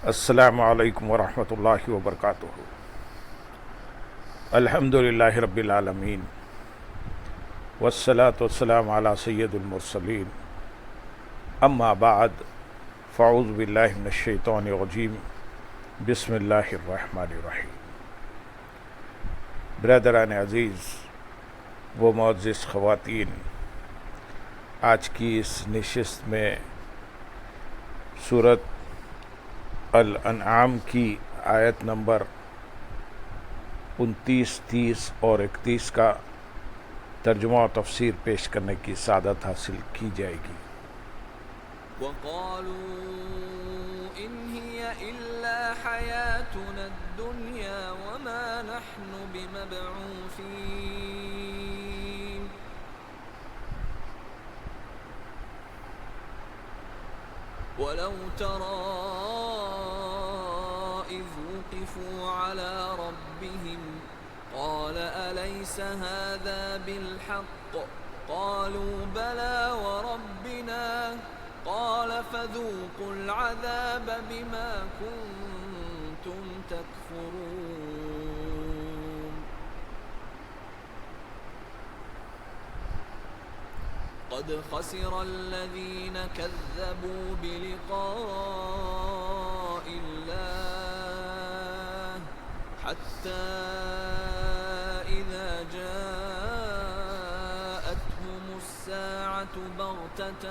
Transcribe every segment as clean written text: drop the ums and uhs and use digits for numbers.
السلام علیکم ورحمۃ اللہ وبرکاتہ۔ الحمد للہ رب العالمین والصلاة والسلام علی سید المرسلین، اما بعد فاعوذ باللہ من الشیطان الرجیم، بسم اللہ الرحمن الرحیم۔ برادران عزیز و معزز خواتین، آج کی اس نشست میں سورۃ الانعام کی آیت نمبر 29، 30 اور 31 کا ترجمہ و تفسیر پیش کرنے کی سعادت حاصل کی جائے گی۔ وَقَالُوا إِنْ هِيَ إِلَّا حَيَاتُنَا الدُّنْيَا وَمَا نَحْنُ بِمَبْعُوثِينَ وَلَوْ تَرَى إِذْ وُقِفُوا عَلَى رَبِّهِمْ قَالَ أَلَيْسَ هَذَا بِالْحَقِّ قَالُوا بَلَى وَرَبِّنَا قَالَ فَذُوقُوا الْعَذَابَ بِمَا كُنتُمْ تَكْفُرُونَ قَدْ خَسِرَ الَّذِينَ كَذَّبُوا بِلِقَاءِ اللَّهِ حَتَّى إِذَا جَاءَتْهُمُ السَّاعَةُ بَغْتَةً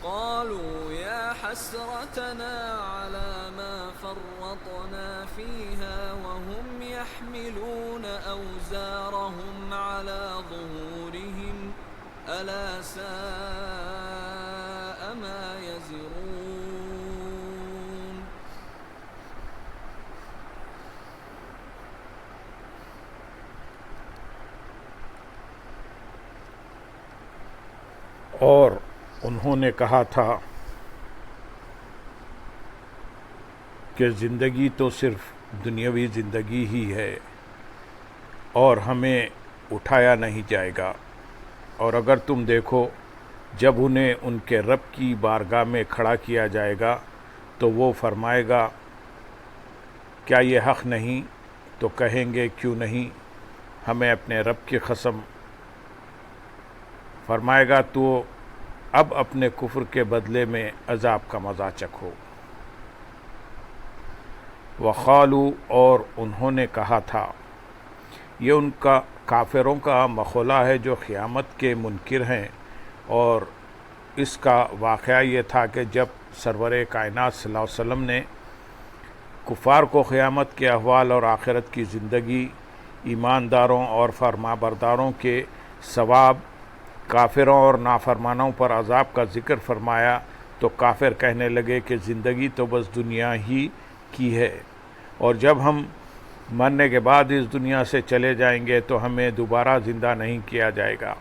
قالوا يا حسرتنا على ما فرطنا فيها وهم يحملون أوزارهم على ظهورهم ألا ساء ما يزرون۔ اور انہوں نے کہا تھا کہ زندگی تو صرف دنیاوی زندگی ہی ہے اور ہمیں اٹھایا نہیں جائے گا، اور اگر تم دیکھو جب انہیں ان کے رب کی بارگاہ میں کھڑا کیا جائے گا تو وہ فرمائے گا کیا یہ حق نہیں؟ تو کہیں گے کیوں نہیں، ہمیں اپنے رب کی قسم۔ فرمائے گا تو اب اپنے کفر کے بدلے میں عذاب کا مزہ چکھو۔ وقالوا، اور انہوں نے کہا تھا، یہ ان کا کافروں کا مقولہ ہے جو قیامت کے منکر ہیں، اور اس کا واقعہ یہ تھا کہ جب سرور کائنات صلی اللہ علیہ وسلم نے کفار کو قیامت کے احوال اور آخرت کی زندگی، ایمانداروں اور فرمانبرداروں کے ثواب، کافروں اور نافرمانوں پر عذاب کا ذکر فرمایا تو کافر کہنے لگے کہ زندگی تو بس دنیا ہی کی ہے، اور جب ہم مرنے کے بعد اس دنیا سے چلے جائیں گے تو ہمیں دوبارہ زندہ نہیں کیا جائے گا۔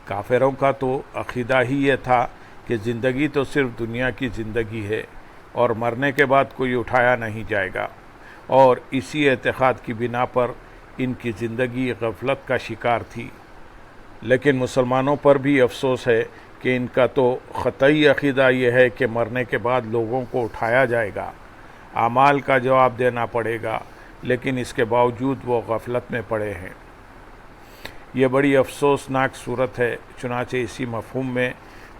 کافروں کا تو عقیدہ ہی یہ تھا کہ زندگی تو صرف دنیا کی زندگی ہے اور مرنے کے بعد کوئی اٹھایا نہیں جائے گا، اور اسی اعتقاد کی بنا پر ان کی زندگی غفلت کا شکار تھی۔ لیکن مسلمانوں پر بھی افسوس ہے کہ ان کا تو قطعی عقیدہ یہ ہے کہ مرنے کے بعد لوگوں کو اٹھایا جائے گا، اعمال کا جواب دینا پڑے گا، لیکن اس کے باوجود وہ غفلت میں پڑے ہیں۔ یہ بڑی افسوسناک صورت ہے۔ چنانچہ اسی مفہوم میں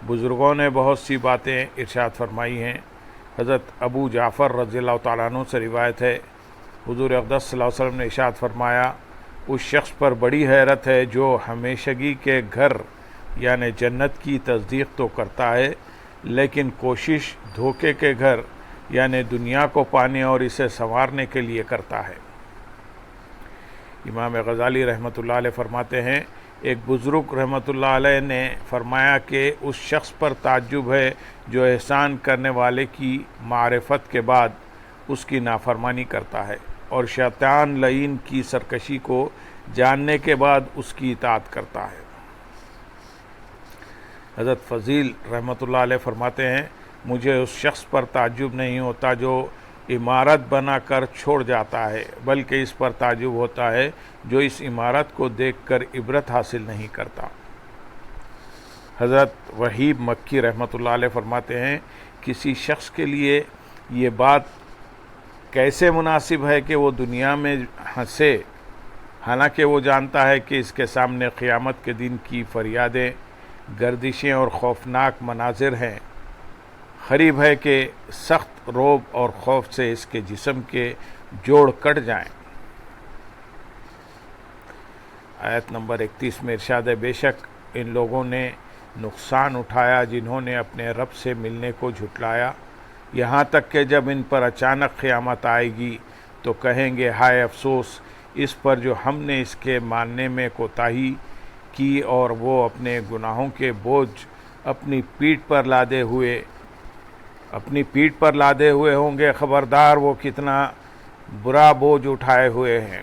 بزرگوں نے بہت سی باتیں ارشاد فرمائی ہیں۔ حضرت ابو جعفر رضی اللہ تعالیٰ عنہ سے روایت ہے، حضور اقدس صلی اللہ علیہ وسلم نے ارشاد فرمایا، اس شخص پر بڑی حیرت ہے جو ہمیشگی کے گھر یعنی جنت کی تصدیق تو کرتا ہے، لیکن کوشش دھوکے کے گھر یعنی دنیا کو پانے اور اسے سنوارنے کے لیے کرتا ہے۔ امام غزالی رحمۃ اللہ علیہ فرماتے ہیں، ایک بزرگ رحمۃ اللہ علیہ نے فرمایا کہ اس شخص پر تعجب ہے جو احسان کرنے والے کی معرفت کے بعد اس کی نافرمانی کرتا ہے، اور شیطان لعین کی سرکشی کو جاننے کے بعد اس کی اطاعت کرتا ہے۔ حضرت فضیل رحمۃ اللہ علیہ فرماتے ہیں، مجھے اس شخص پر تعجب نہیں ہوتا جو عمارت بنا کر چھوڑ جاتا ہے، بلکہ اس پر تعجب ہوتا ہے جو اس عمارت کو دیکھ کر عبرت حاصل نہیں کرتا۔ حضرت وحیب مکی رحمۃ اللہ علیہ فرماتے ہیں کسی شخص کے لیے یہ بات کیسے مناسب ہے کہ وہ دنیا میں ہنسے، حالانکہ وہ جانتا ہے کہ اس کے سامنے قیامت کے دن کی فریادیں، گردشیں اور خوفناک مناظر ہیں۔ قریب ہے کہ سخت رعب اور خوف سے اس کے جسم کے جوڑ کٹ جائیں۔ آیت نمبر 31 میں ارشاد ہے، بے شک ان لوگوں نے نقصان اٹھایا جنہوں نے اپنے رب سے ملنے کو جھٹلایا، یہاں تک کہ جب ان پر اچانک قیامت آئے گی تو کہیں گے ہائے افسوس اس پر جو ہم نے اس کے ماننے میں کوتاہی کی، اور وہ اپنے گناہوں کے بوجھ اپنی پیٹھ پر لادے ہوئے ہوں گے، خبردار وہ کتنا برا بوجھ اٹھائے ہوئے ہیں۔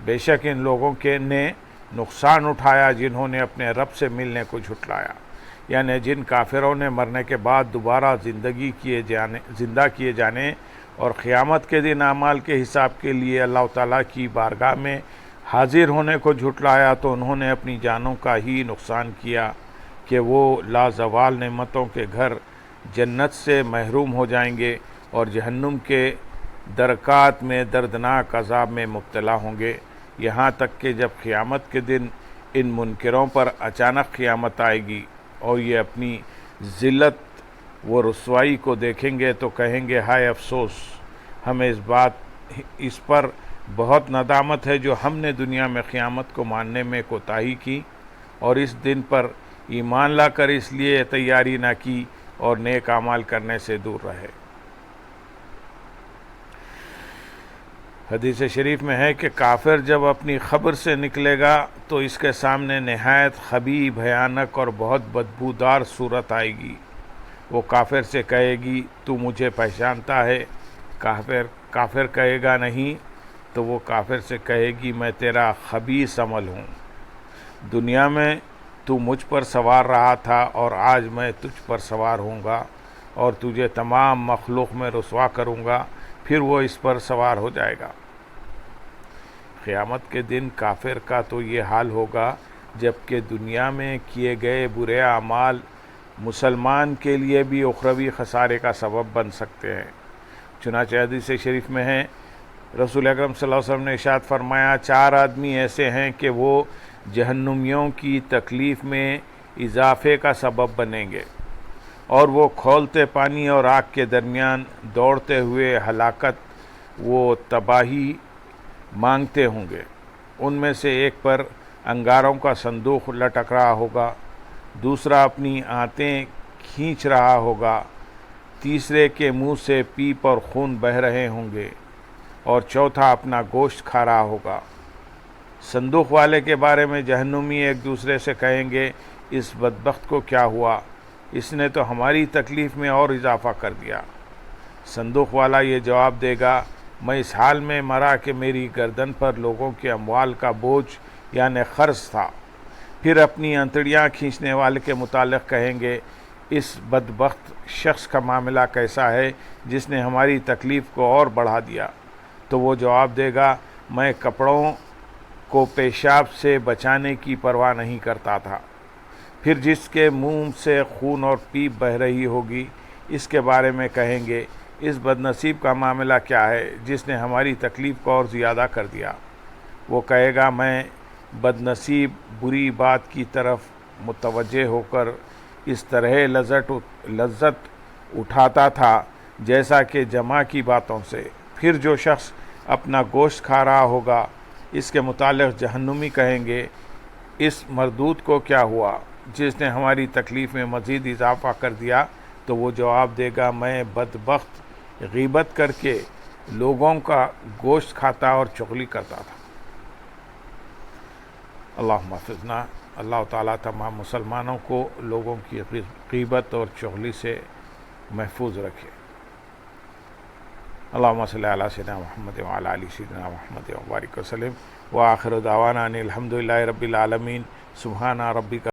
بے شک ان لوگوں نے نقصان اٹھایا جنہوں نے اپنے رب سے ملنے کو جھٹلایا، یعنی جن کافروں نے مرنے کے بعد دوبارہ زندہ کیے جانے اور قیامت کے دن اعمال کے حساب کے لیے اللہ تعالیٰ کی بارگاہ میں حاضر ہونے کو جھٹلایا، تو انہوں نے اپنی جانوں کا ہی نقصان کیا کہ وہ لازوال نعمتوں کے گھر جنت سے محروم ہو جائیں گے اور جہنم کے درکات میں دردناک عذاب میں مبتلا ہوں گے، یہاں تک کہ جب قیامت کے دن ان منکروں پر اچانک قیامت آئے گی اور یہ اپنی ذلت و رسوائی کو دیکھیں گے تو کہیں گے ہائے افسوس، ہمیں اس پر بہت ندامت ہے جو ہم نے دنیا میں قیامت کو ماننے میں کوتاہی کی اور اس دن پر ایمان لا کر اس لیے تیاری نہ کی اور نیک اعمال کرنے سے دور رہے۔ حدیث شریف میں ہے کہ کافر جب اپنی قبر سے نکلے گا تو اس کے سامنے نہایت خبیث، بھیانک اور بہت بدبودار صورت آئے گی۔ وہ کافر سے کہے گی تو مجھے پہچانتا ہے؟ کافر کہے گا نہیں، تو وہ کافر سے کہے گی میں تیرا خبیث عمل ہوں، دنیا میں تو مجھ پر سوار رہا تھا اور آج میں تجھ پر سوار ہوں گا اور تجھے تمام مخلوق میں رسوا کروں گا، پھر وہ اس پر سوار ہو جائے گا۔ قیامت کے دن کافر کا تو یہ حال ہوگا جبکہ دنیا میں کیے گئے برے اعمال مسلمان کے لیے بھی اخروی خسارے کا سبب بن سکتے ہیں۔ چنانچہ حدیث شریف میں ہے، رسول اکرم صلی اللہ علیہ وسلم نے ارشاد فرمایا 4 آدمی ایسے ہیں کہ وہ جہنمیوں کی تکلیف میں اضافے کا سبب بنیں گے، اور وہ کھولتے پانی اور آگ کے درمیان دوڑتے ہوئے ہلاکت و تباہی مانگتے ہوں گے۔ ان میں سے ایک پر انگاروں کا صندوق لٹک رہا ہوگا، دوسرا اپنی آنتیں کھینچ رہا ہوگا، تیسرے کے منہ سے پیپ اور خون بہہ رہے ہوں گے، اور چوتھا اپنا گوشت کھا رہا ہوگا۔ صندوق والے کے بارے میں جہنمی ایک دوسرے سے کہیں گے اس بدبخت کو کیا ہوا، اس نے تو ہماری تکلیف میں اور اضافہ کر دیا۔ صندوق والا یہ جواب دے گا میں اس حال میں مرا کہ میری گردن پر لوگوں کے اموال کا بوجھ یعنی قرض تھا۔ پھر اپنی انتڑیاں کھینچنے والے کے متعلق کہیں گے اس بدبخت شخص کا معاملہ کیسا ہے جس نے ہماری تکلیف کو اور بڑھا دیا، تو وہ جواب دے گا میں کپڑوں کو پیشاب سے بچانے کی پرواہ نہیں کرتا تھا۔ پھر جس کے منہ سے خون اور پیپ بہہ رہی ہوگی اس کے بارے میں کہیں گے اس بدنصیب کا معاملہ کیا ہے جس نے ہماری تکلیف کو اور زیادہ کر دیا۔ وہ کہے گا میں بدنصیب بری بات کی طرف متوجہ ہو کر اس طرح لذت اٹھاتا تھا جیسا کہ جمع کی باتوں سے۔ پھر جو شخص اپنا گوشت کھا رہا ہوگا اس کے متعلق جہنمی کہیں گے اس مردود کو کیا ہوا جس نے ہماری تکلیف میں مزید اضافہ کر دیا، تو وہ جواب دے گا میں بدبخت غیبت کر کے لوگوں کا گوشت کھاتا اور چغلی کرتا تھا۔ اللہم حفظنا، اللہ تعالیٰ تمام مسلمانوں کو لوگوں کی غیبت اور چغلی سے محفوظ رکھے۔ اللہم صلی علی سیدنا محمد وعلی آل سیدنا محمد وبارک وسلم، وآخر دعوانا ان الحمد للہ رب العالمین، سبحان ربک